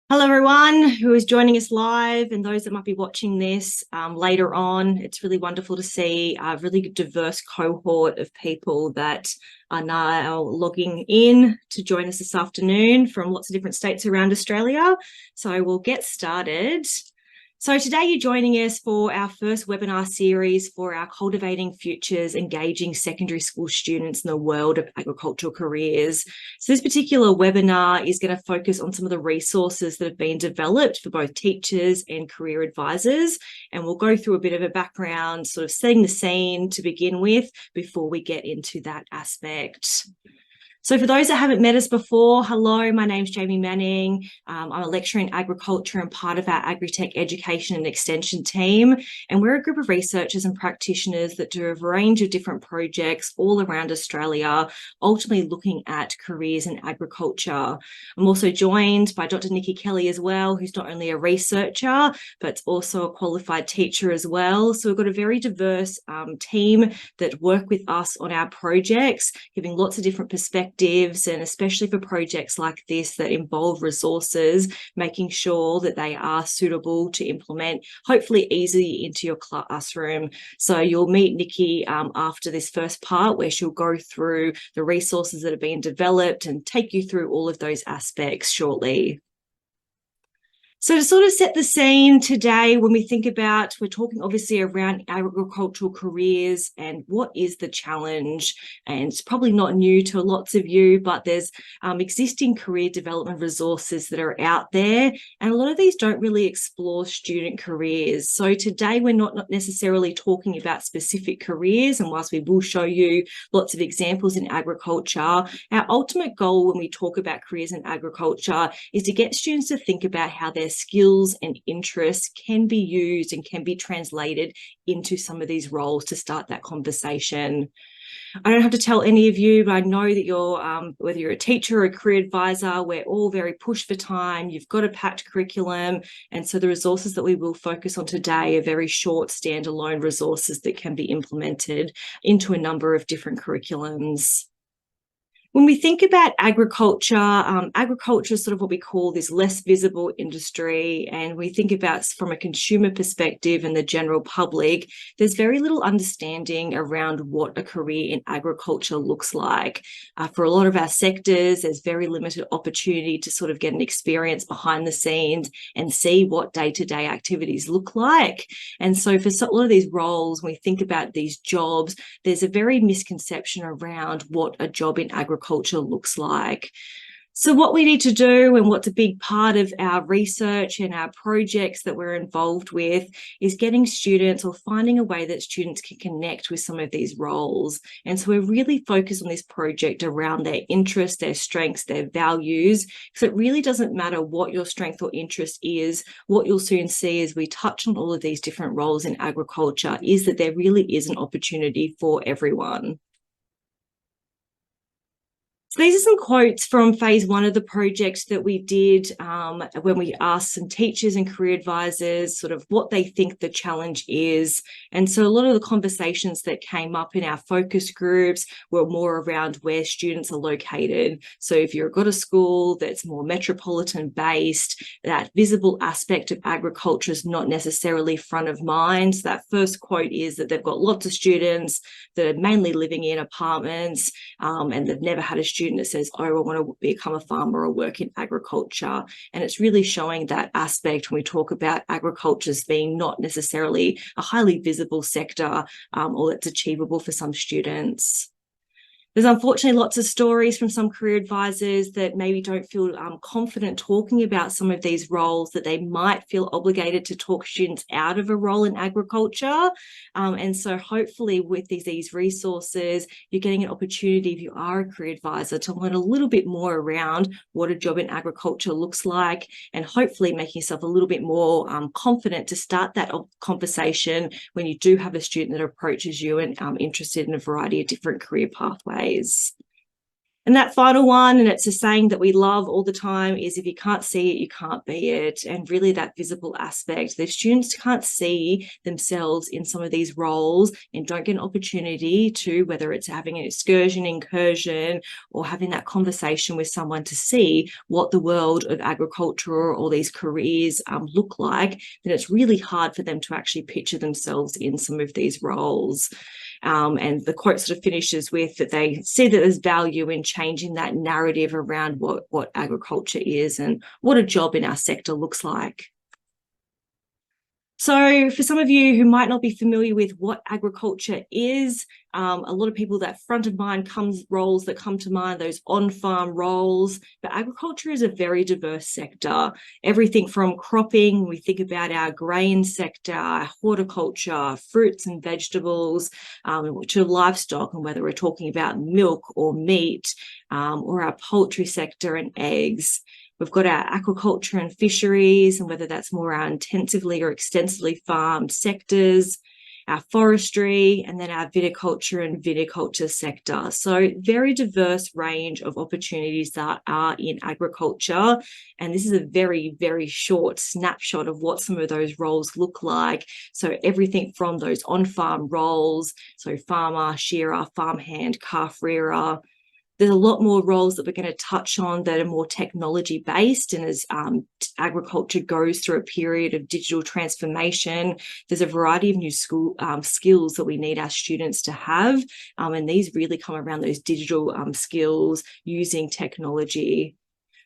Hello, everyone who is joining us live and those that might be watching this later on. It's really wonderful to see a really diverse cohort of people that are now logging in to join us this afternoon from lots of different states around Australia. So we'll get started. So today you're joining us for our first webinar series for our Cultivating Futures, engaging secondary school students in the world of agricultural careers. So this particular webinar is going to focus on some of the resources that have been developed for both teachers and career advisors. And we'll go through a bit of a background, sort of setting the scene to begin with before we get into that aspect. So for those that haven't met us before, hello, my name's Jamie Manning. I'm a lecturer in agriculture and part of our Agri-tech education and extension team. And we're a group of researchers and practitioners that do a range of different projects all around Australia, ultimately looking at careers in agriculture. I'm also joined by Dr. Nikki Kelly as well, who's not only a researcher, but also a qualified teacher as well. So we've got a very diverse team that work with us on our projects, giving lots of different perspectives, and especially for projects like this that involve resources, making sure that they are suitable to implement, hopefully easily into your classroom. So you'll meet Nikki after this first part where she'll go through the resources that have been developed and take you through all of those aspects shortly. So to sort of set the scene today, when we think about, we're talking obviously around agricultural careers and what is the challenge, and it's probably not new to lots of you, but there's existing career development resources that are out there, and a lot of these don't really explore student careers. So today we're not necessarily talking about specific careers, and whilst we will show you lots of examples in agriculture, our ultimate goal when we talk about careers in agriculture is to get students to think about how their skills and interests can be used and can be translated into some of these roles to start that conversation. I don't have to tell any of you, but I know that you're, whether you're a teacher or a career advisor, we're all very pushed for time. You've got a packed curriculum. And so the resources that we will focus on today are very short, standalone resources that can be implemented into a number of different curriculums. When we think about agriculture, agriculture is sort of what we call this less visible industry. And we think about from a consumer perspective and the general public, there's very little understanding around what a career in agriculture looks like. For a lot of our sectors, there's very limited opportunity to sort of get an experience behind the scenes and see what day-to-day activities look like. And so for a lot of these roles, when we think about these jobs, there's a very misconception around what a job in agriculture looks like. So what we need to do, and what's a big part of our research and our projects that we're involved with, is getting students, or finding a way that students can connect with some of these roles. And so we're really focused on this project around their interests, their strengths, their values. So it really doesn't matter what your strength or interest is. What you'll soon see as we touch on all of these different roles in agriculture is that there really is an opportunity for everyone. So these are some quotes from phase one of the project that we did when we asked some teachers and career advisors sort of what they think the challenge is. And so a lot of the conversations that came up in our focus groups were more around where students are located. So if you've got a school that's more metropolitan based, that visible aspect of agriculture is not necessarily front of mind. So that first quote is that they've got lots of students that are mainly living in apartments and they've never had a student that says, oh, I want to become a farmer or work in agriculture. And it's really showing that aspect when we talk about agriculture as being not necessarily a highly visible sector or that's achievable for some students. There's unfortunately lots of stories from some career advisors that maybe don't feel confident talking about some of these roles, that they might feel obligated to talk students out of a role in agriculture. And so hopefully with these resources, you're getting an opportunity, if you are a career advisor, to learn a little bit more around what a job in agriculture looks like, and hopefully making yourself a little bit more confident to start that conversation when you do have a student that approaches you and interested in a variety of different career pathways. And that final one, and it's a saying that we love all the time, is if you can't see it, you can't be it. And really that visible aspect, if students can't see themselves in some of these roles and don't get an opportunity to, whether it's having an excursion, incursion, or having that conversation with someone to see what the world of agriculture or these careers look like, then it's really hard for them to actually picture themselves in some of these roles. And the quote sort of finishes with that they see that there's value in changing that narrative around what agriculture is and what a job in our sector looks like. So for some of you who might not be familiar with what agriculture is, a lot of people that front of mind roles that come to mind, those on-farm roles, but agriculture is a very diverse sector. Everything from cropping, we think about our grain sector, our horticulture, fruits and vegetables, to livestock, and whether we're talking about milk or meat, or our poultry sector and eggs. We've got our aquaculture and fisheries, and whether that's more our intensively or extensively farmed sectors, our forestry, and then our viticulture and viticulture sector. So very diverse range of opportunities that are in agriculture. And this is a very, very short snapshot of what some of those roles look like. So everything from those on-farm roles, so farmer, shearer, farmhand, calf rearer. There's a lot more roles that we're going to touch on that are more technology based. And as agriculture goes through a period of digital transformation, there's a variety of new skills that we need our students to have. And these really come around those digital skills using technology.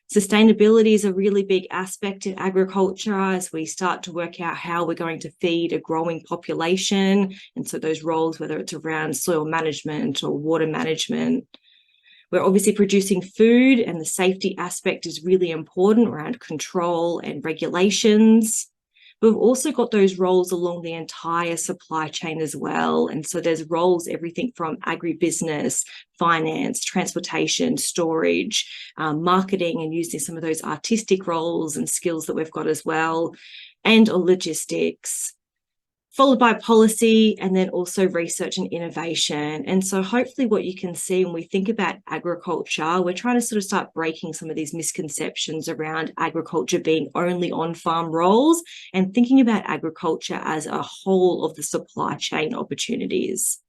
Sustainability is a really big aspect in agriculture as we start to work out how we're going to feed a growing population. And so those roles, whether it's around soil management or water management. We're obviously producing food, and the safety aspect is really important around control and regulations. We've also got those roles along the entire supply chain as well. And so there's roles, everything from agribusiness, finance, transportation, storage, marketing, and using some of those artistic roles and skills that we've got as well, and logistics, followed by policy, and then also research and innovation. And so hopefully what you can see when we think about agriculture, we're trying to sort of start breaking some of these misconceptions around agriculture being only on-farm roles and thinking about agriculture as a whole of the supply chain opportunities.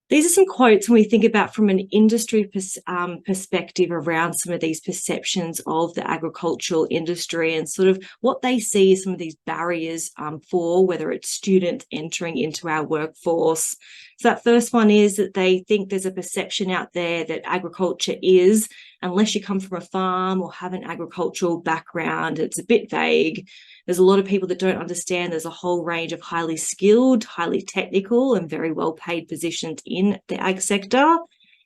These are some quotes when we think about from an industry perspective around some of these perceptions of the agricultural industry and sort of what they see as some of these barriers for whether it's students entering into our workforce. So that first one is that they think there's a perception out there that agriculture is, unless you come from a farm or have an agricultural background, it's a bit vague. There's a lot of people that don't understand there's a whole range of highly skilled, highly technical and very well paid positions in the ag sector,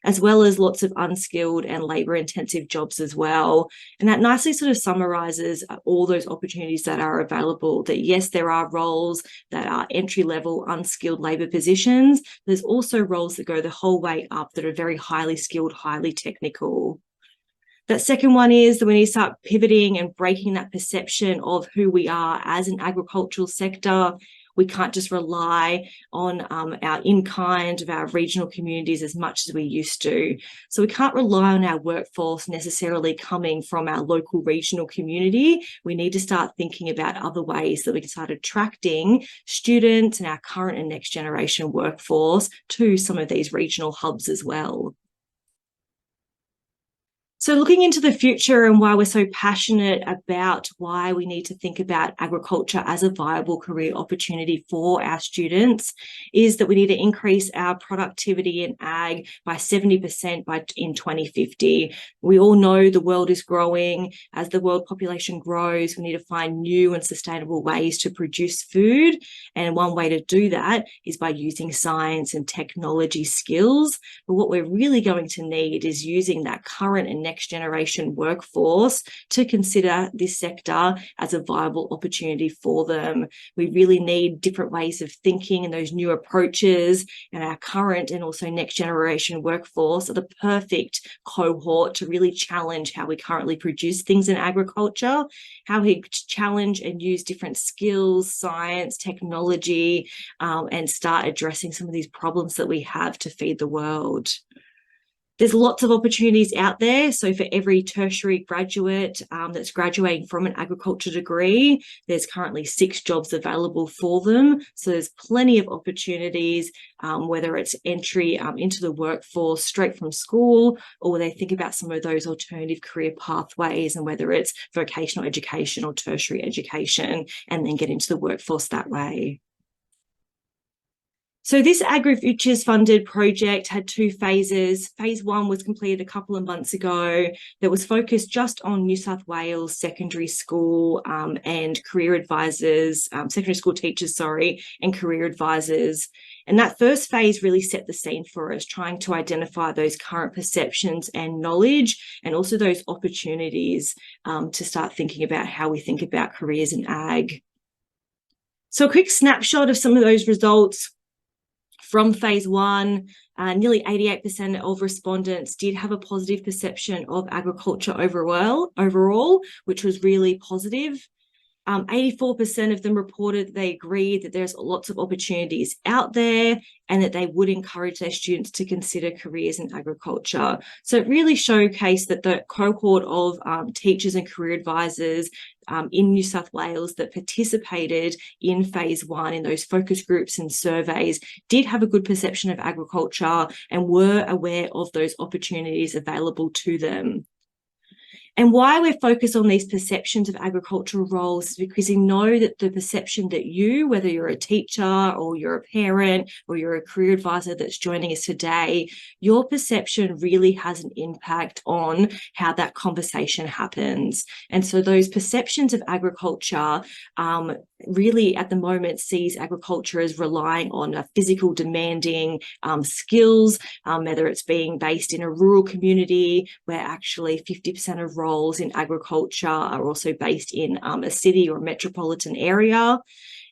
as well as lots of unskilled and labour intensive jobs as well. And that nicely sort of summarises all those opportunities that are available, that yes, there are roles that are entry level unskilled labour positions. There's also roles that go the whole way up that are very highly skilled, highly technical. That second one is that we need to start pivoting and breaking that perception of who we are as an agricultural sector. We can't just rely on our in-kind of our regional communities as much as we used to. So we can't rely on our workforce necessarily coming from our local regional community. We need to start thinking about other ways that we can start attracting students and our current and next generation workforce to some of these regional hubs as well. So looking into the future and why we're so passionate about why we need to think about agriculture as a viable career opportunity for our students is that we need to increase our productivity in ag by 70% in 2050. We all know the world is growing. As the world population grows, we need to find new and sustainable ways to produce food. And one way to do that is by using science and technology skills. But what we're really going to need is using that current and next generation workforce to consider this sector as a viable opportunity for them. We really need different ways of thinking and those new approaches, and our current and also next generation workforce are the perfect cohort to really challenge how we currently produce things in agriculture, how we challenge and use different skills, science, technology, and start addressing some of these problems that we have to feed the world. There's lots of opportunities out there. So for every tertiary graduate that's graduating from an agriculture degree, there's currently 6 jobs available for them. So there's plenty of opportunities, whether it's entry into the workforce straight from school, or they think about some of those alternative career pathways, and whether it's vocational education or tertiary education, and then get into the workforce that way. So this Agri-Futures-funded project had 2 phases. Phase 1 was completed a couple of months ago that was focused just on New South Wales secondary school and career advisors, secondary school teachers, and career advisors. And that first phase really set the scene for us, trying to identify those current perceptions and knowledge, and also those opportunities to start thinking about how we think about careers in ag. So a quick snapshot of some of those results. From phase 1, nearly 88% of respondents did have a positive perception of agriculture overall, which was really positive. 84% of them reported they agreed that there's lots of opportunities out there, and that they would encourage their students to consider careers in agriculture. So it really showcased that the cohort of teachers and career advisors in New South Wales that participated in phase 1 in those focus groups and surveys did have a good perception of agriculture and were aware of those opportunities available to them. And why we're focused on these perceptions of agricultural roles is because we know that the perception that you, whether you're a teacher or you're a parent or you're a career advisor that's joining us today, your perception really has an impact on how that conversation happens. And so those perceptions of agriculture really at the moment sees agriculture as relying on a physical demanding skills, whether it's being based in a rural community where actually 50% of roles in agriculture are also based in a city or a metropolitan area.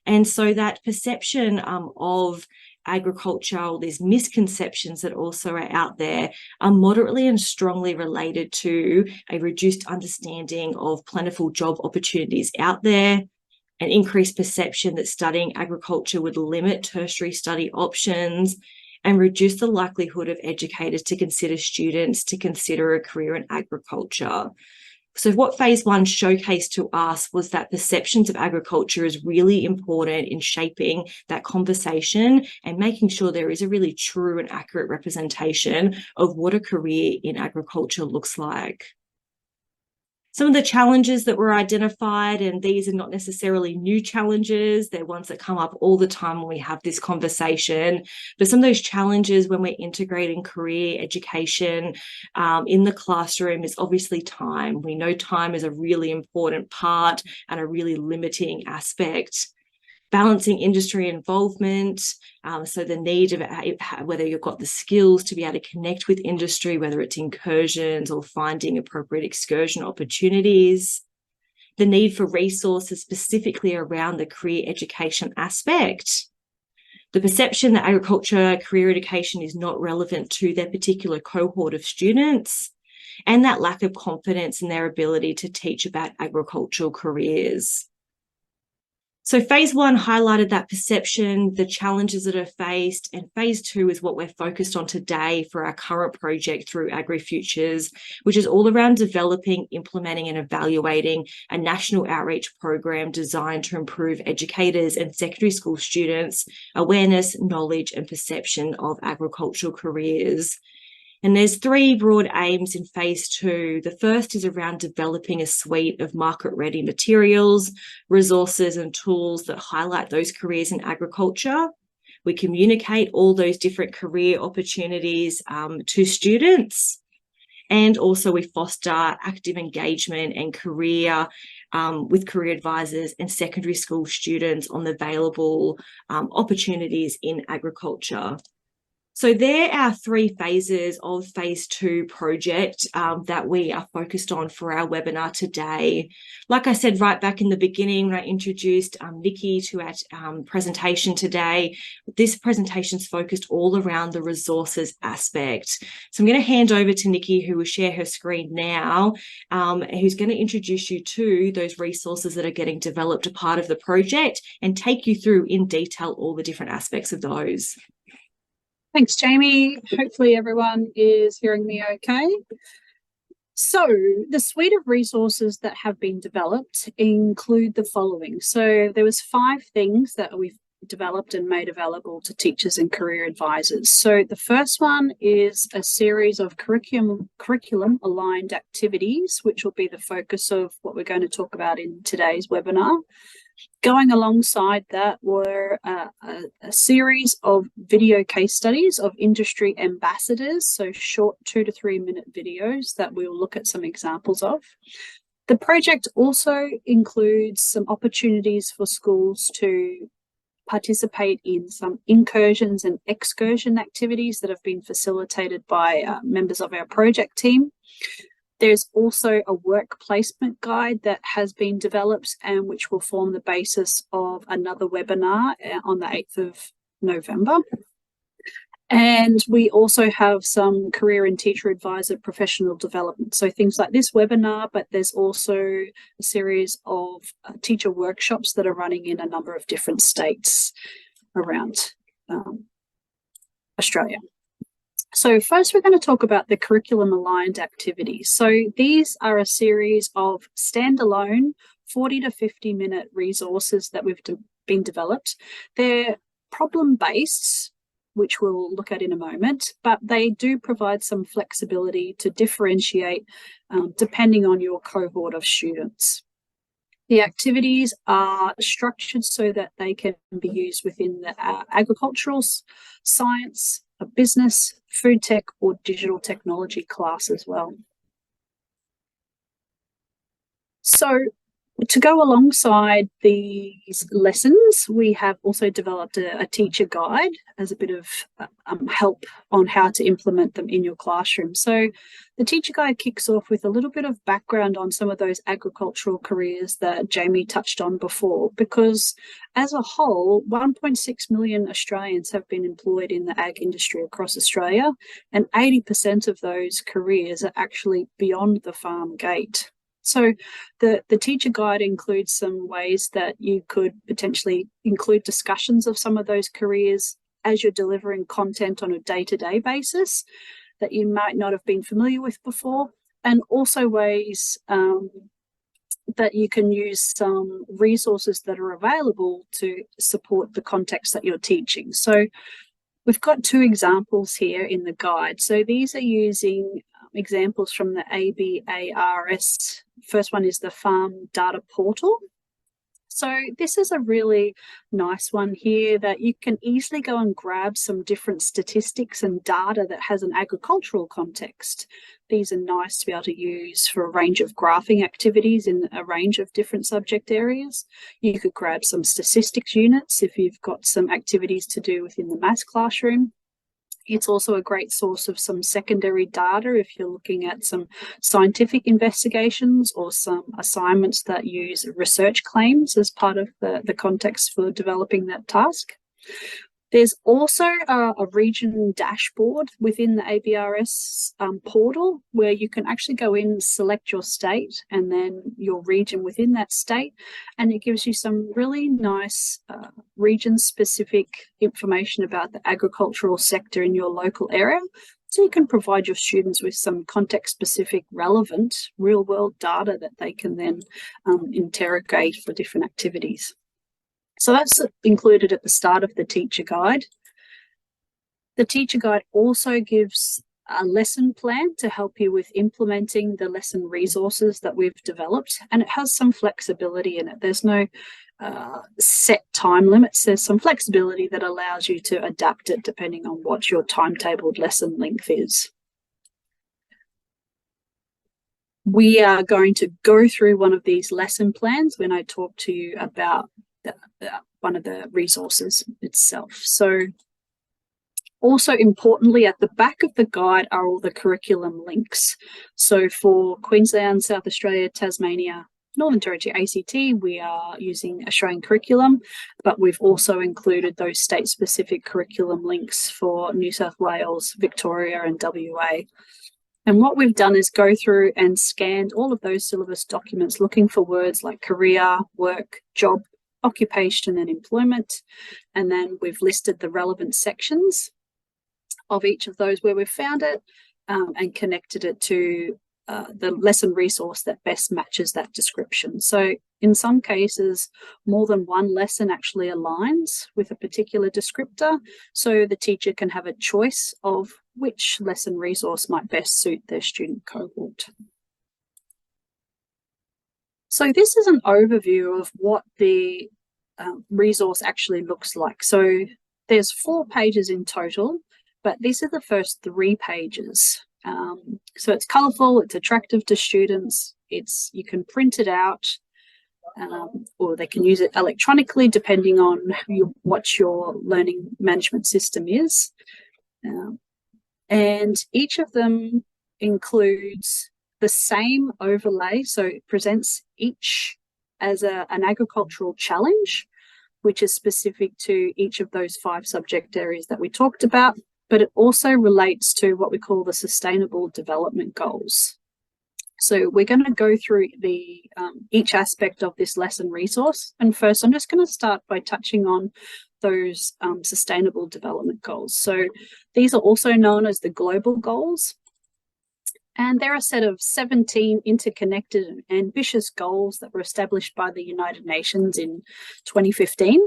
And so that perception of agriculture, or these misconceptions that also are out there, are moderately and strongly related to a reduced understanding of plentiful job opportunities out there, an increased perception that studying agriculture would limit tertiary study options, and reduce the likelihood of educators to consider students to consider a career in agriculture. So what phase 1 showcased to us was that perceptions of agriculture is really important in shaping that conversation and making sure there is a really true and accurate representation of what a career in agriculture looks like. Some of the challenges that were identified, and these are not necessarily new challenges, they're ones that come up all the time when we have this conversation, but some of those challenges when we're integrating career education in the classroom is obviously time. We know time is a really important part and a really limiting aspect. Balancing industry involvement, so the need of whether you've got the skills to be able to connect with industry, whether it's incursions or finding appropriate excursion opportunities. The need for resources specifically around the career education aspect. The perception that agriculture career education is not relevant to their particular cohort of students, and that lack of confidence in their ability to teach about agricultural careers. So phase 1 highlighted that perception, the challenges that are faced, and phase 2 is what we're focused on today for our current project through Agri-Futures, which is all around developing, implementing and evaluating a national outreach program designed to improve educators and secondary school students' awareness, knowledge and perception of agricultural careers. And there's 3 broad aims in phase 2. The first is around developing a suite of market-ready materials, resources and tools that highlight those careers in agriculture. We communicate all those different career opportunities to students. And also we foster active engagement and career with career advisors and secondary school students on the available opportunities in agriculture. So there are 3 phases of phase 2 project that we are focused on for our webinar today. Like I said right back in the beginning when I introduced Nikki to our presentation today, this presentation is focused all around the resources aspect. So I'm going to hand over to Nikki, who will share her screen now, who's going to introduce you to those resources that are getting developed as part of the project and take you through in detail all the different aspects of those. Thanks, Jamie. Hopefully everyone is hearing me okay. So the suite of resources that have been developed include the following. So there was 5 things that we've developed and made available to teachers and career advisors. So the first one is a series of curriculum aligned activities, which will be the focus of what we're going to talk about in today's webinar. Going alongside that were a series of video case studies of industry ambassadors, so short 2 to 3 minute videos that we'll look at some examples of. The project also includes some opportunities for schools to participate in some incursions and excursion activities that have been facilitated by members of our project team. There's also a work placement guide that has been developed and which will form the basis of another webinar on the 8th of November. And we also have some career and teacher advisor professional development. So things like this webinar, but there's also a series of teacher workshops that are running in a number of different states around Australia. So first we're going to talk about the curriculum aligned activities. So these are a series of standalone 40 to 50 minute resources that we've been developed. They're problem based, which we'll look at in a moment, but they do provide some flexibility to differentiate depending on your cohort of students. The activities are structured so that they can be used within the agricultural science, a business, food tech, or digital technology class as well. So to go alongside these lessons, we have also developed a teacher guide as a bit of help on how to implement them in your classroom. So the teacher guide kicks off with a little bit of background on some of those agricultural careers that Jamie touched on before, because as a whole, 1.6 million Australians have been employed in the ag industry across Australia, and 80% of those careers are actually beyond the farm gate. So the teacher guide includes some ways that you could potentially include discussions of some of those careers as you're delivering content on a day-to-day basis that you might not have been familiar with before, and also ways that you can use some resources that are available to support the context that you're teaching. So we've got 2 examples here in the guide. So these are using examples from the ABARS. First one is the Farm Data Portal. So this is a really nice one here that you can easily go and grab some different statistics and data that has an agricultural context. These are nice to be able to use for a range of graphing activities in a range of different subject areas. You could grab some statistics units if you've got some activities to do within the maths classroom. It's also a great source of some secondary data if you're looking at some scientific investigations or some assignments that use research claims as part of the context for developing that task. There's also a region dashboard within the ABRS portal where you can actually go in, select your state and then your region within that state, and it gives you some really nice region-specific information about the agricultural sector in your local area. So you can provide your students with some context-specific, relevant, real-world data that they can then interrogate for different activities. So that's included at the start of the teacher guide. The teacher guide also gives a lesson plan to help you with implementing the lesson resources that we've developed, and it has some flexibility in it. There's no set time limits. There's some flexibility that allows you to adapt it depending on what your timetabled lesson length is. We are going to go through one of these lesson plans when I talk to you about one of the resources itself. So also importantly, at the back of the guide are all the curriculum links. So for Queensland, South Australia, Tasmania, Northern Territory, ACT, we are using Australian curriculum, but we've also included those state-specific curriculum links for New South Wales, Victoria and WA. And what we've done is go through and scanned all of those syllabus documents looking for words like career, work, job, occupation and employment, and then we've listed the relevant sections. of each of those where we've found it, and connected it to the lesson resource that best matches that description. So in some cases, more than one lesson actually aligns with a particular descriptor, so the teacher can have a choice of which lesson resource might best suit their student cohort. So this is an overview of what the resource actually looks like. So there's 4 pages in total, but these are the first 3 pages. So it's colourful, it's attractive to students, you can print it out, or they can use it electronically depending on what your learning management system is. And each of them includes the same overlay, so it presents each as an agricultural challenge, which is specific to each of those 5 subject areas that we talked about, but it also relates to what we call the Sustainable Development Goals. So we're going to go through each aspect of this lesson resource. And first, I'm just going to start by touching on those Sustainable Development Goals. So these are also known as the global goals. And they're a set of 17 interconnected and ambitious goals that were established by the United Nations in 2015.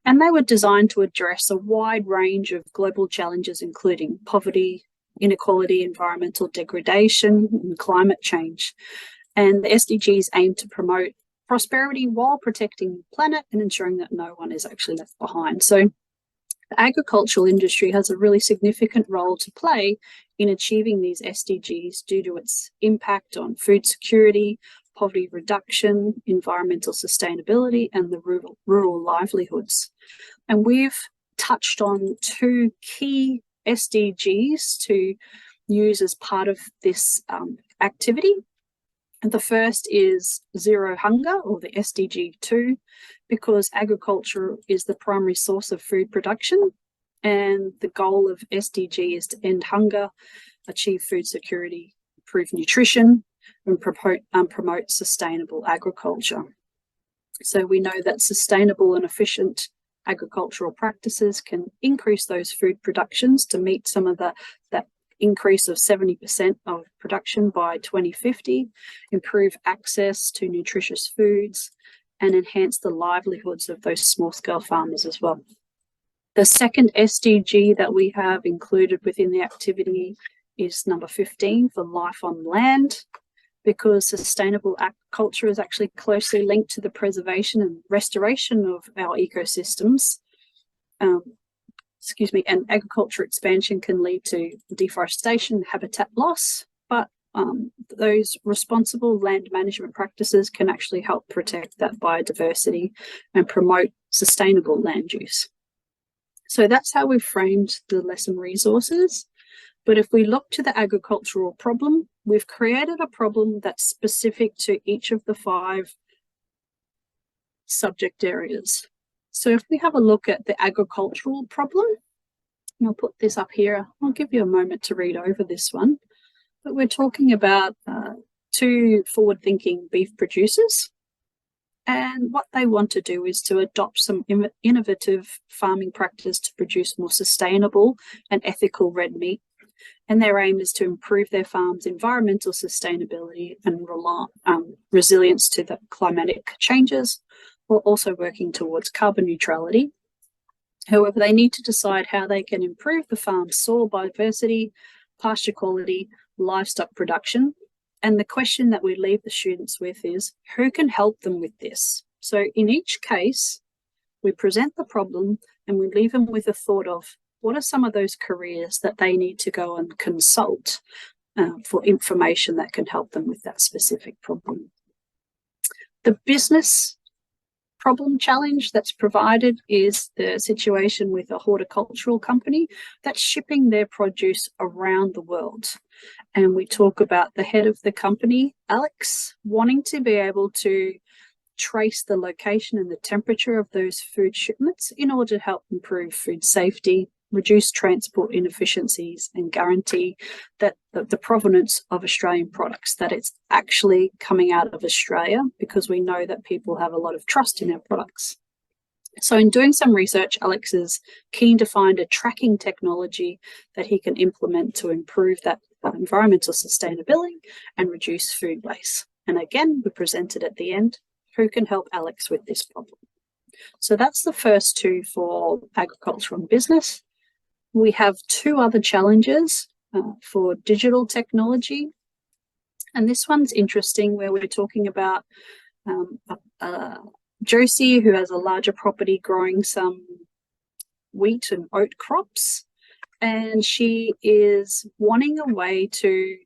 And they were designed to address a wide range of global challenges, including poverty, inequality, environmental degradation, and climate change. And the SDGs aim to promote prosperity while protecting the planet and ensuring that no one is actually left behind. So the agricultural industry has a really significant role to play in achieving these SDGs due to its impact on food security, poverty reduction, environmental sustainability, and the rural livelihoods. And we've touched on 2 key SDGs to use as part of this activity. And the first is Zero Hunger, or the SDG 2, because agriculture is the primary source of food production. And the goal of SDG is to end hunger, achieve food security, improve nutrition, and promote sustainable agriculture. So we know that sustainable and efficient agricultural practices can increase those food productions to meet some of that increase of 70% of production by 2050, improve access to nutritious foods, and enhance the livelihoods of those small-scale farmers as well. The second SDG that we have included within the activity is number 15, for life on land, because sustainable agriculture is actually closely linked to the preservation and restoration of our ecosystems. And agriculture expansion can lead to deforestation and habitat loss, but those responsible land management practices can actually help protect that biodiversity and promote sustainable land use. So that's how we've framed the lesson resources. But if we look to the agricultural problem, we've created a problem that's specific to each of the 5 subject areas. So if we have a look at the agricultural problem, and I'll put this up here, I'll give you a moment to read over this one, but we're talking about 2 forward-thinking beef producers. And what they want to do is to adopt some innovative farming practice to produce more sustainable and ethical red meat. And their aim is to improve their farm's environmental sustainability and resilience to the climatic changes, while also working towards carbon neutrality. However, they need to decide how they can improve the farm's soil biodiversity, pasture quality, livestock production. And the question that we leave the students with is, who can help them with this? So in each case, we present the problem and we leave them with a thought of, what are some of those careers that they need to go and consult for information that can help them with that specific problem? The business problem challenge that's provided is the situation with a horticultural company that's shipping their produce around the world. And we talk about the head of the company, Alex, wanting to be able to trace the location and the temperature of those food shipments in order to help improve food safety, reduce transport inefficiencies, and guarantee that the provenance of Australian products, that it's actually coming out of Australia, because we know that people have a lot of trust in our products. So in doing some research, Alex is keen to find a tracking technology that he can implement to improve that environmental sustainability and reduce food waste. And again, we presented at the end, who can help Alex with this problem? So that's the first two for agriculture and business. We have two other challenges for digital technology. And this one's interesting, where we're talking about Josie, who has a larger property growing some wheat and oat crops, and she is wanting a way to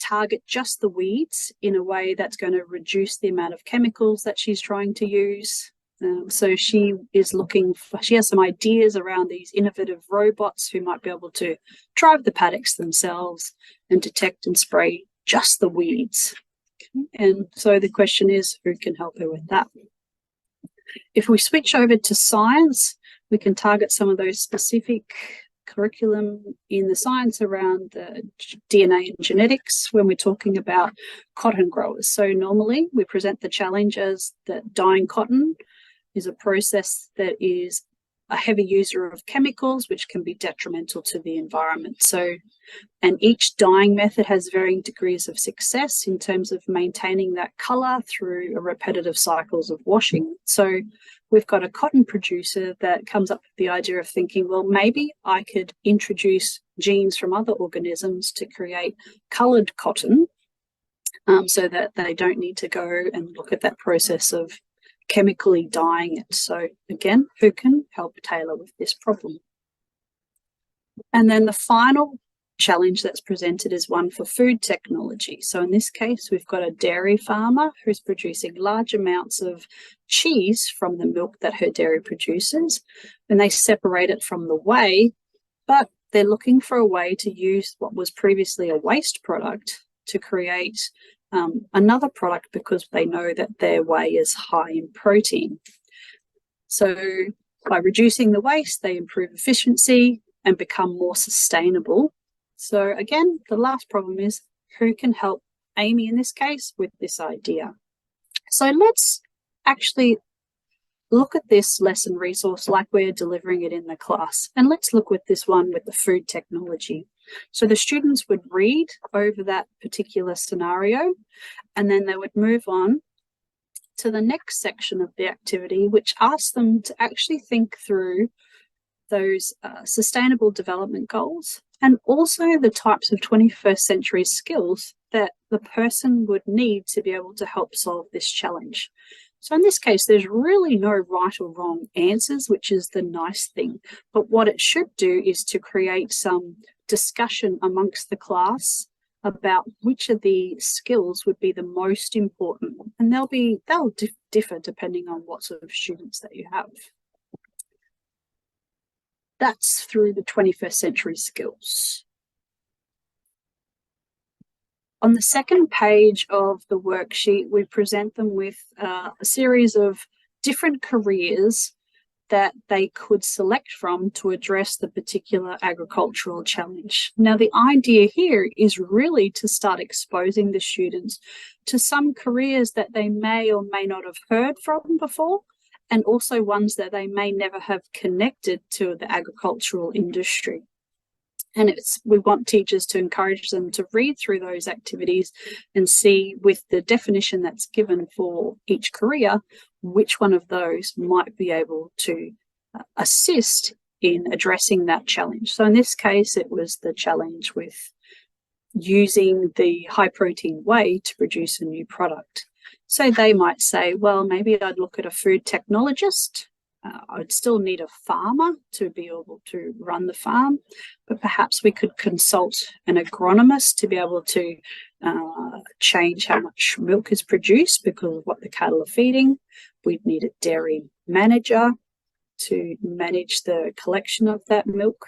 target just the weeds in a way that's going to reduce the amount of chemicals that she's trying to use. So she is she has some ideas around these innovative robots who might be able to drive the paddocks themselves and detect and spray just the weeds. And so the question is, who can help her with that? If we switch over to science, we can target some of those specific curriculum in the science around the DNA and genetics when we're talking about cotton growers. So normally we present the challenge as that dyeing cotton is a process that is a heavy user of chemicals, which can be detrimental to the environment. So, and each dyeing method has varying degrees of success in terms of maintaining that color through repetitive cycles of washing. So we've got a cotton producer that comes up with the idea of thinking, well, maybe I could introduce genes from other organisms to create colored cotton so that they don't need to go and look at that process of chemically dyeing it. So again, who can help Taylor with this problem? And then the final challenge that's presented is one for food technology. So in this case, we've got a dairy farmer who's producing large amounts of cheese from the milk that her dairy produces, and they separate it from the whey, but they're looking for a way to use what was previously a waste product to create another product, because they know that their whey is high in protein. So by reducing the waste, they improve efficiency and become more sustainable. So again, the last problem is, who can help Amy in this case with this idea? So let's actually look at this lesson resource like we're delivering it in the class. And let's look with this one with the food technology. So the students would read over that particular scenario, and then they would move on to the next section of the activity, which asks them to actually think through those sustainable development goals, and also the types of 21st century skills that the person would need to be able to help solve this challenge. So in this case, there's really no right or wrong answers, which is the nice thing. But what it should do is to create some discussion amongst the class about which of the skills would be the most important. And they'll differ depending on what sort of students that you have. That's through the 21st century skills. On the second page of the worksheet, we present them with a series of different careers that they could select from to address the particular agricultural challenge. Now, the idea here is really to start exposing the students to some careers that they may or may not have heard from before, and also ones that they may never have connected to the agricultural industry. And we want teachers to encourage them to read through those activities and see, with the definition that's given for each career, which one of those might be able to assist in addressing that challenge. So in this case, it was the challenge with using the high protein whey to produce a new product. So they might say, well, maybe I'd look at a food technologist. I'd still need a farmer to be able to run the farm, but perhaps we could consult an agronomist to be able to change how much milk is produced because of what the cattle are feeding. We'd need a dairy manager to manage the collection of that milk.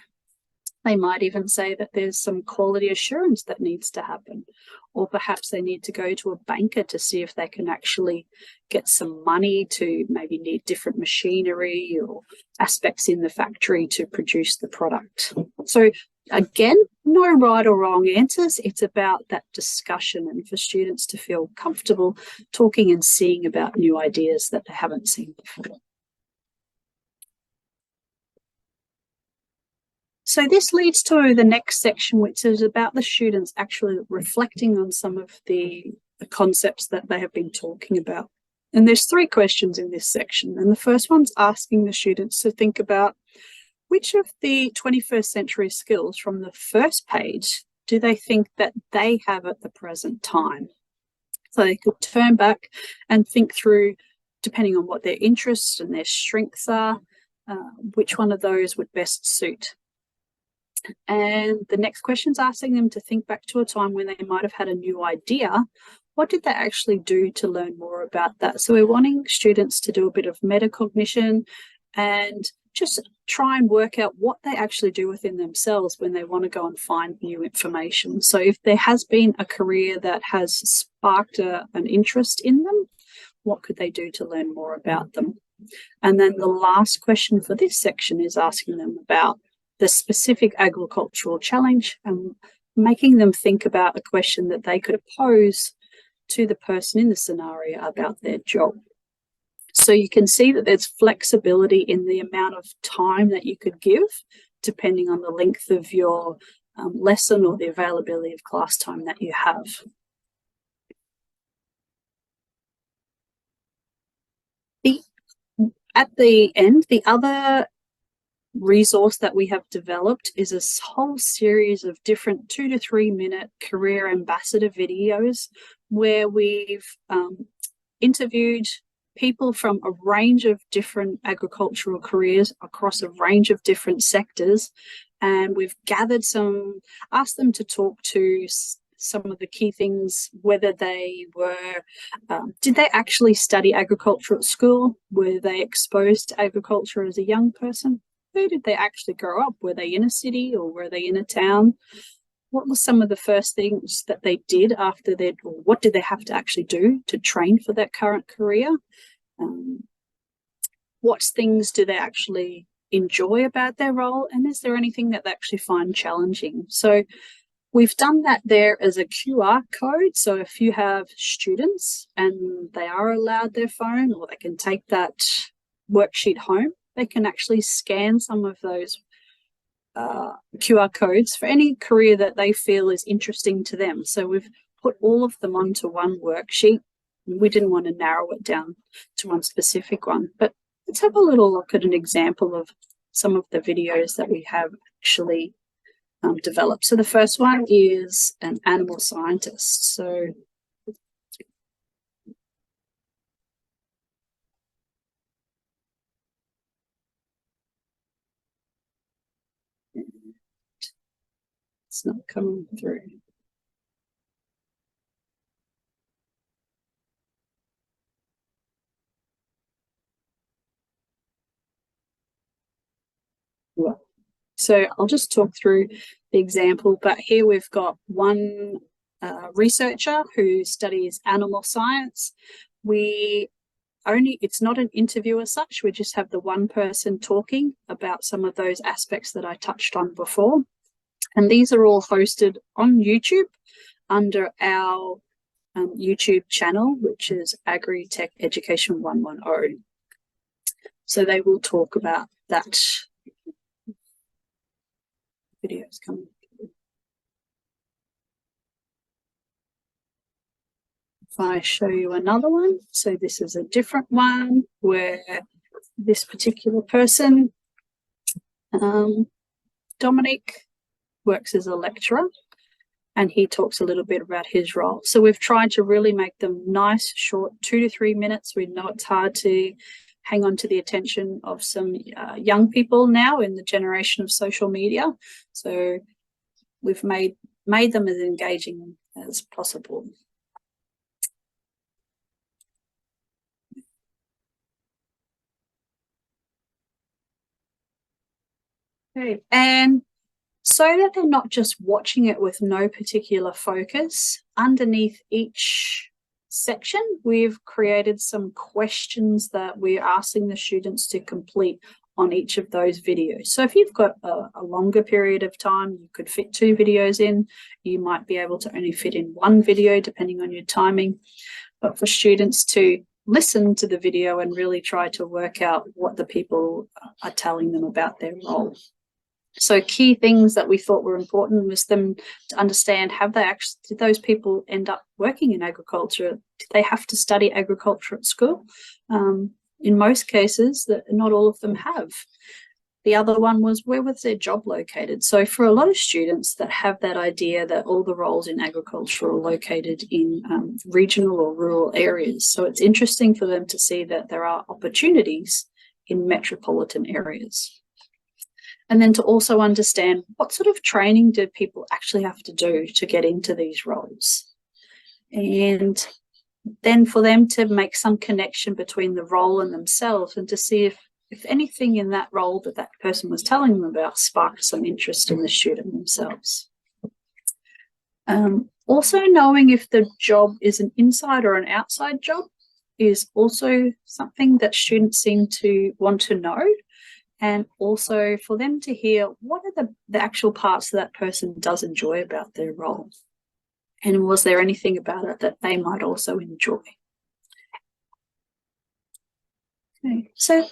They might even say that there's some quality assurance that needs to happen, or perhaps they need to go to a banker to see if they can actually get some money to maybe need different machinery or aspects in the factory to produce the product. So again, no right or wrong answers. It's about that discussion and for students to feel comfortable talking and seeing about new ideas that they haven't seen before. So this leads to the next section, which is about the students actually reflecting on some of the concepts that they have been talking about. And there's 3 questions in this section. And the first one's asking the students to think about which of the 21st century skills from the first page do they think that they have at the present time? So they could turn back and think through, depending on what their interests and their strengths are, which one of those would best suit. And the next question is asking them to think back to a time when they might have had a new idea. What did they actually do to learn more about that? So we're wanting students to do a bit of metacognition and just try and work out what they actually do within themselves when they want to go and find new information. So if there has been a career that has sparked an interest in them, what could they do to learn more about them? And then the last question for this section is asking them about the specific agricultural challenge and making them think about a question that they could pose to the person in the scenario about their job. So you can see that there's flexibility in the amount of time that you could give, depending on the length of your lesson or the availability of class time that you have. At the end, the other resource that we have developed is a whole series of different 2 to 3 minute career ambassador videos where we've interviewed people from a range of different agricultural careers across a range of different sectors, and we've gathered asked them to talk to some of the key things, whether they were, did they actually study agriculture at school? Were they exposed to agriculture as a young person? Where did they actually grow up? Were they in a city or were they in a town? What were some of the first things that they did after or what did they have to actually do to train for that current career? What things do they actually enjoy about their role? And is there anything that they actually find challenging? So we've done that there as a QR code. So if you have students and they are allowed their phone, or they can take that worksheet home, they can actually scan some of those QR codes for any career that they feel is interesting to them. So we've put all of them onto one worksheet. We didn't want to narrow it down to one specific one, but let's have a little look at an example of some of the videos that we have actually developed. So the first one is an animal scientist. So it's not coming through. So I'll just talk through the example, but here we've got one researcher who studies animal science. It's not an interview as such, we just have the one person talking about some of those aspects that I touched on before. And these are all hosted on YouTube under our YouTube channel, which is Agri-tech Education 110. So they will talk about that. Videos coming through. If I show you another one, so this is a different one where this particular person, Dominic, works as a lecturer, and he talks a little bit about his role. So we've tried to really make them nice, short, 2 to 3 minutes. We know it's hard to hang on to the attention of some young people now in the generation of social media. So we've made them as engaging as possible. Okay, and so that they're not just watching it with no particular focus, underneath each section, we've created some questions that we're asking the students to complete on each of those videos. So if you've got a longer period of time, you could fit 2 videos in. You might be able to only fit in 1 video depending on your timing. But for students to listen to the video and really try to work out what the people are telling them about their role. So key things that we thought were important was them to understand, did those people end up working in agriculture? Did they have to study agriculture at school? In most cases, not all of them have. The other one was, where was their job located? So for a lot of students that have that idea that all the roles in agriculture are located in regional or rural areas. So it's interesting for them to see that there are opportunities in metropolitan areas. And then to also understand, what sort of training do people actually have to do to get into these roles? And then for them to make some connection between the role and themselves, and to see if anything in that role that person was telling them about sparked some interest in the student themselves. Also knowing if the job is an inside or an outside job is also something that students seem to want to know. And also for them to hear, what are the actual parts that person does enjoy about their role? And was there anything about it that they might also enjoy? Okay, so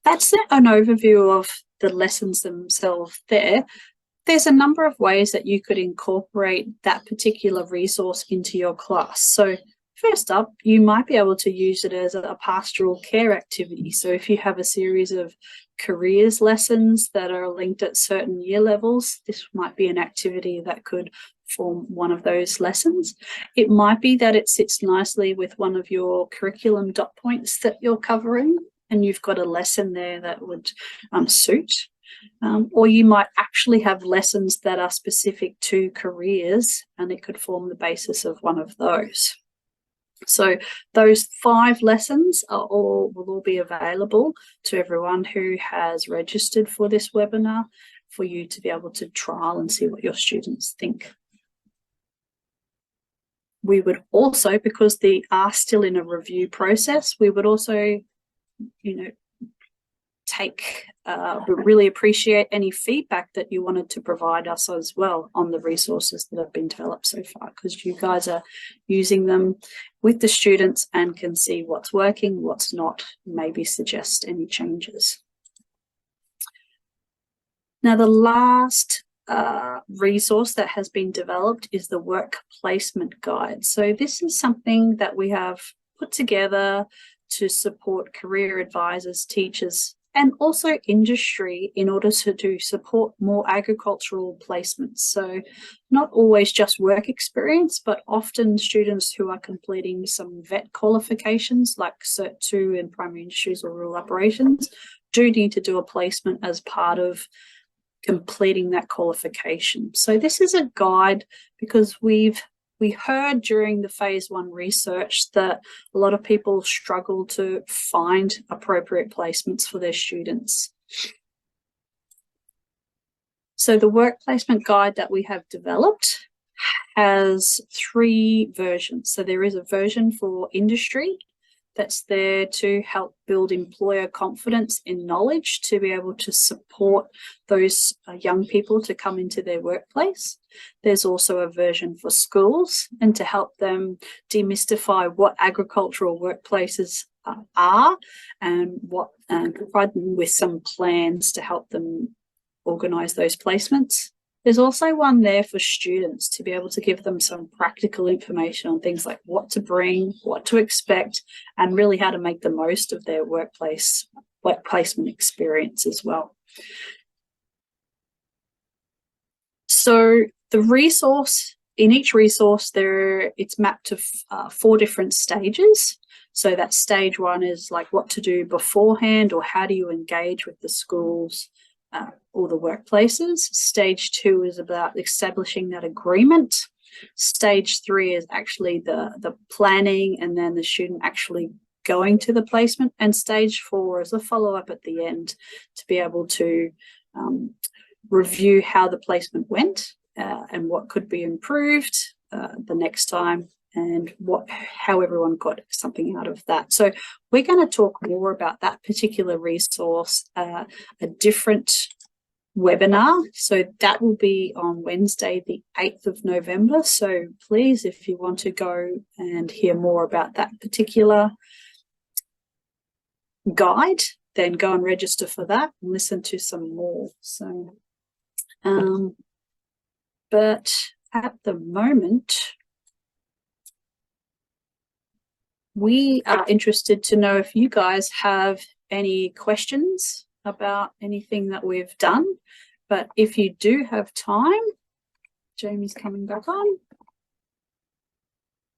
that's an overview of the lessons themselves there. There's a number of ways that you could incorporate that particular resource into your class. So first up, you might be able to use it as a pastoral care activity. So if you have a series of careers lessons that are linked at certain year levels, this might be an activity that could form one of those lessons. It might be that it sits nicely with one of your curriculum dot points that you're covering, and you've got a lesson there that would suit. Or you might actually have lessons that are specific to careers, and it could form the basis of one of those. So those 5 lessons will all be available to everyone who has registered for this webinar, for you to be able to trial and see what your students think. We would also, because they are still in a review process, we would also, really appreciate any feedback that you wanted to provide us as well on the resources that have been developed so far, because you guys are using them with the students and can see what's working, what's not, maybe suggest any changes. Now, the last resource that has been developed is the work placement guide. So this is something that we have put together to support career advisors, teachers, and also industry in order to support more agricultural placements. So not always just work experience, but often students who are completing some vet qualifications like Cert 2 in primary industries or rural operations do need to do a placement as part of completing that qualification. So this is a guide because we heard during the phase 1 research that a lot of people struggle to find appropriate placements for their students. So the work placement guide that we have developed has 3 versions. So there is a version for industry that's there to help build employer confidence in knowledge to be able to support those young people to come into their workplace. There's also a version for schools and to help them demystify what agricultural workplaces are and provide them with some plans to help them organise those placements. There's also one there for students to be able to give them some practical information on things like what to bring, what to expect, and really how to make the most of their work placement experience as well. So the resource, in each resource, it's mapped to 4 different stages. So that stage 1 is like what to do beforehand, or how do you engage with the schools or the workplaces. Stage 2 is about establishing that agreement. Stage 3 is actually the planning and then the student actually going to the placement. And stage 4 is a follow-up at the end to be able to review how the placement went and what could be improved the next time, and how everyone got something out of that. So we're going to talk more about that particular resource, a different webinar. So that will be on Wednesday, the 8th of November. So please, if you want to go and hear more about that particular guide, then go and register for that and listen to some more. So But at the moment, we are interested to know if you guys have any questions about anything that we've done. But if you do have time, Jamie's coming back on.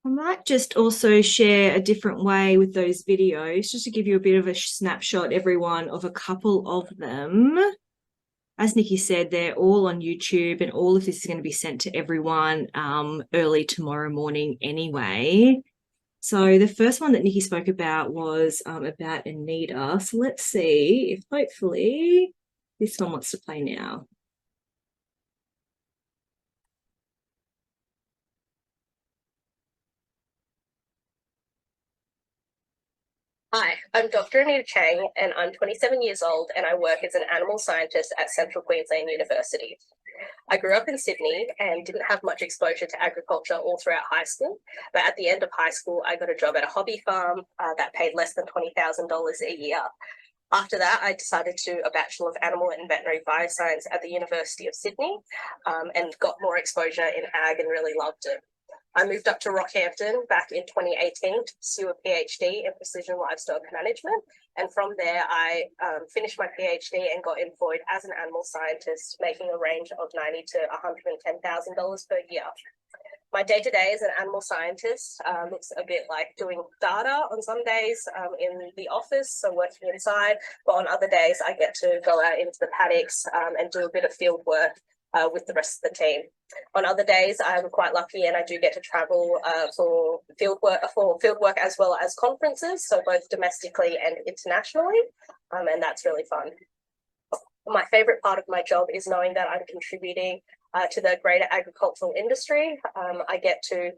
I might just also share a different way with those videos, just to give you a bit of a snapshot, everyone, of a couple of them. As Nikki said, they're all on YouTube, and all of this is going to be sent to everyone early tomorrow morning anyway. So the first one that Nikki spoke about was about Anita. So let's see if hopefully this one wants to play now. Hi, I'm Dr. Anita Chang, and I'm 27 years old, and I work as an animal scientist at Central Queensland University. I grew up in Sydney and didn't have much exposure to agriculture all throughout high school, but at the end of high school, I got a job at a hobby farm that paid less than $20,000 a year. After that, I decided to do a Bachelor of Animal and Veterinary Bioscience at the University of Sydney and got more exposure in ag and really loved it. I moved up to Rockhampton back in 2018 to pursue a PhD in precision livestock management. And from there, I finished my PhD and got employed as an animal scientist, making a range of $90,000 to $110,000 per year. My day-to-day as an animal scientist looks a bit like doing data on some days in the office, so working inside, but on other days I get to go out into the paddocks and do a bit of field work with the rest of the team. On other days, I'm quite lucky and I do get to travel for field work as well as conferences, so both domestically and internationally, and that's really fun. My favourite part of my job is knowing that I'm contributing to the greater agricultural industry. I get to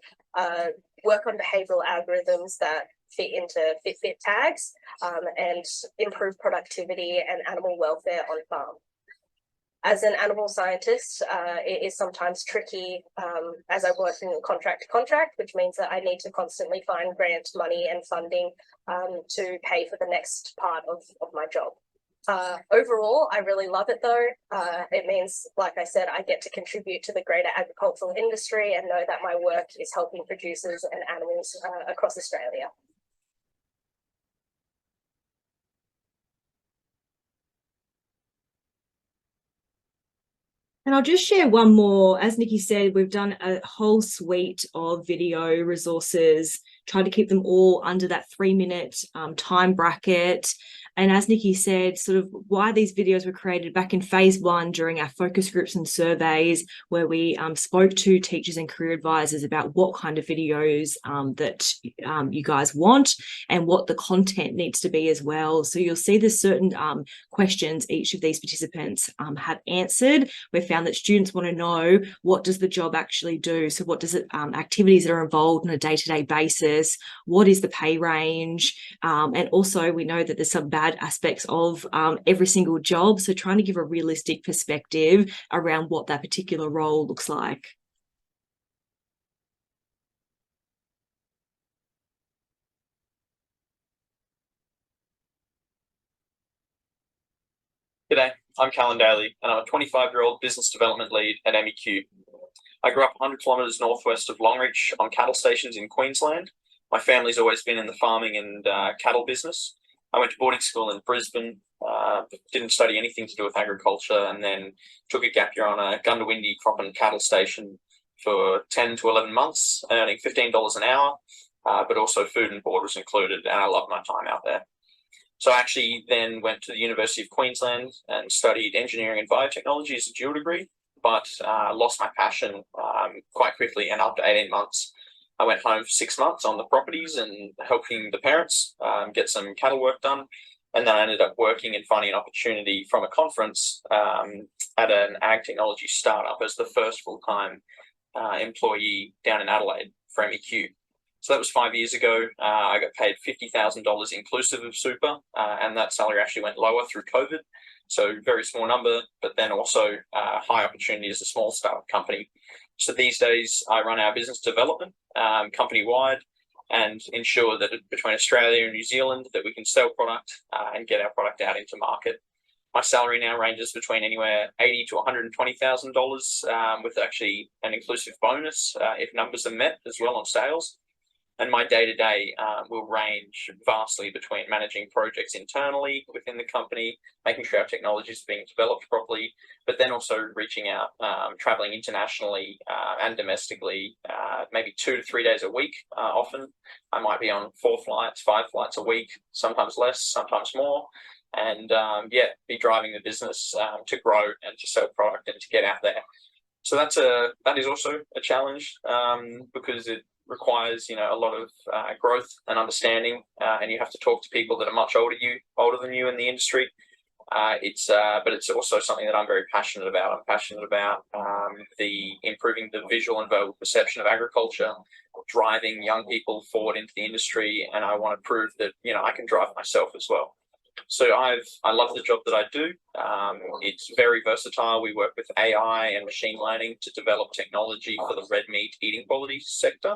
work on behavioural algorithms that fit into Fitbit tags and improve productivity and animal welfare on farm. As an animal scientist, it is sometimes tricky as I work in contract to contract, which means that I need to constantly find grant money and funding to pay for the next part of my job. Overall, I really love it though. It means, like I said, I get to contribute to the greater agricultural industry and know that my work is helping producers and animals across Australia. And I'll just share one more. As Nikki said, we've done a whole suite of video resources, tried to keep them all under that 3-minute time bracket. And as Nikki said, sort of why these videos were created back in phase 1 during our focus groups and surveys, where we spoke to teachers and career advisors about what kind of videos that you guys want and what the content needs to be as well. So you'll see there's certain questions each of these participants have answered. We found that students want to know, what does the job actually do? So what does it, activities that are involved on a day-to-day basis? What is the pay range? And also we know that there's some bad aspects of every single job, so trying to give a realistic perspective around what that particular role looks like. G'day, I'm Callan Daly, and I'm a 25-year-old business development lead at MEQ. I grew up 100 kilometres northwest of Longreach on cattle stations in Queensland. My family's always been in the farming and cattle business. I went to boarding school in Brisbane, didn't study anything to do with agriculture, and then took a gap year on a Gundawindi crop and cattle station for 10 to 11 months, earning $15 an hour, but also food and board was included, and I loved my time out there. So I actually then went to the University of Queensland and studied engineering and biotechnology as a dual degree, but lost my passion quite quickly, and after 18 months, I went home for 6 months on the properties and helping the parents get some cattle work done. And then I ended up working and finding an opportunity from a conference at an ag technology startup as the first full-time employee down in Adelaide for MEQ. So that was 5 years ago. I got paid $50,000 inclusive of super, and that salary actually went lower through COVID. So very small number, but then also high opportunity as a small startup company. So these days I run our business development company-wide and ensure that between Australia and New Zealand that we can sell product and get our product out into market. My salary now ranges between anywhere $80,000 to $120,000, with actually an inclusive bonus if numbers are met as well on sales. And my day-to-day will range vastly between managing projects internally within the company, making sure our technology is being developed properly, but then also reaching out, traveling internationally and domestically, maybe 2 to 3 days a week. Often I might be on 4 flights, 5 flights a week, sometimes less, sometimes more. And be driving the business to grow and to sell product and to get out there. So that is also a challenge because it requires a lot of growth and understanding, and you have to talk to people that are much older than you in the industry. But it's also something that I'm very passionate about. I'm passionate about the improving the visual and verbal perception of agriculture, driving young people forward into the industry, and I want to prove that I can drive myself as well. So I love the job that I do. It's very versatile. We work with AI and machine learning to develop technology for the red meat eating quality sector.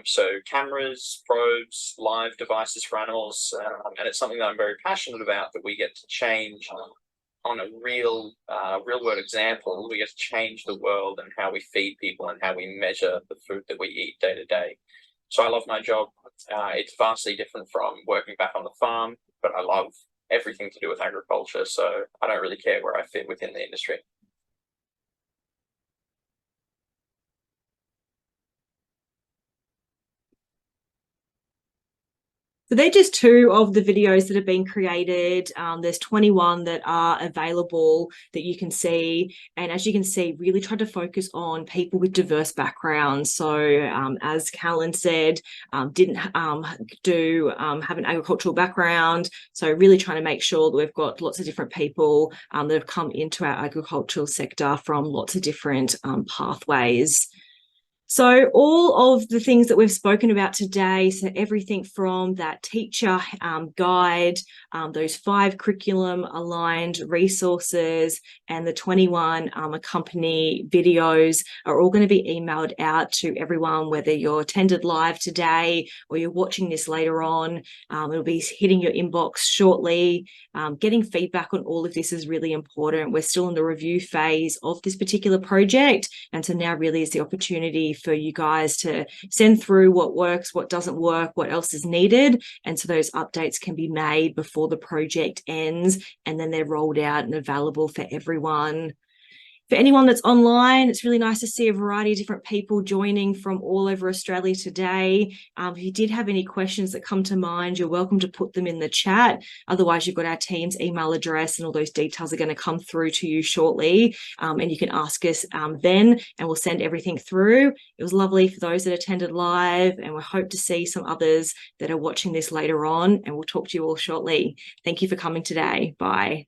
So cameras, probes, live devices for animals, and it's something that I'm very passionate about, that we get to change on a real world example. We get to change the world and how we feed people and how we measure the food that we eat day to day. So I love my job. It's vastly different from working back on the farm, but I love everything to do with agriculture. So I don't really care where I fit within the industry. So they're just 2 of the videos that have been created. There's 21 that are available that you can see. And as you can see, really try to focus on people with diverse backgrounds. So as Callan said, didn't have an agricultural background. So really trying to make sure that we've got lots of different people that have come into our agricultural sector from lots of different pathways. So all of the things that we've spoken about today, so everything from that teacher guide, those 5 curriculum aligned resources, and the 21 accompany videos are all going to be emailed out to everyone, whether you're attended live today or you're watching this later on. It'll be hitting your inbox shortly. Getting feedback on all of this is really important. We're still in the review phase of this particular project, and so now really is the opportunity for you guys to send through what works, what doesn't work, what else is needed, and so those updates can be made before the project ends, and then they're rolled out and available for everyone. For anyone that's online, it's really nice to see a variety of different people joining from all over Australia today. If you did have any questions that come to mind, you're welcome to put them in the chat. Otherwise, you've got our team's email address, and all those details are going to come through to you shortly. And you can ask us then, and we'll send everything through. It was lovely for those that attended live, and we hope to see some others that are watching this later on, and we'll talk to you all shortly. Thank you for coming today. Bye.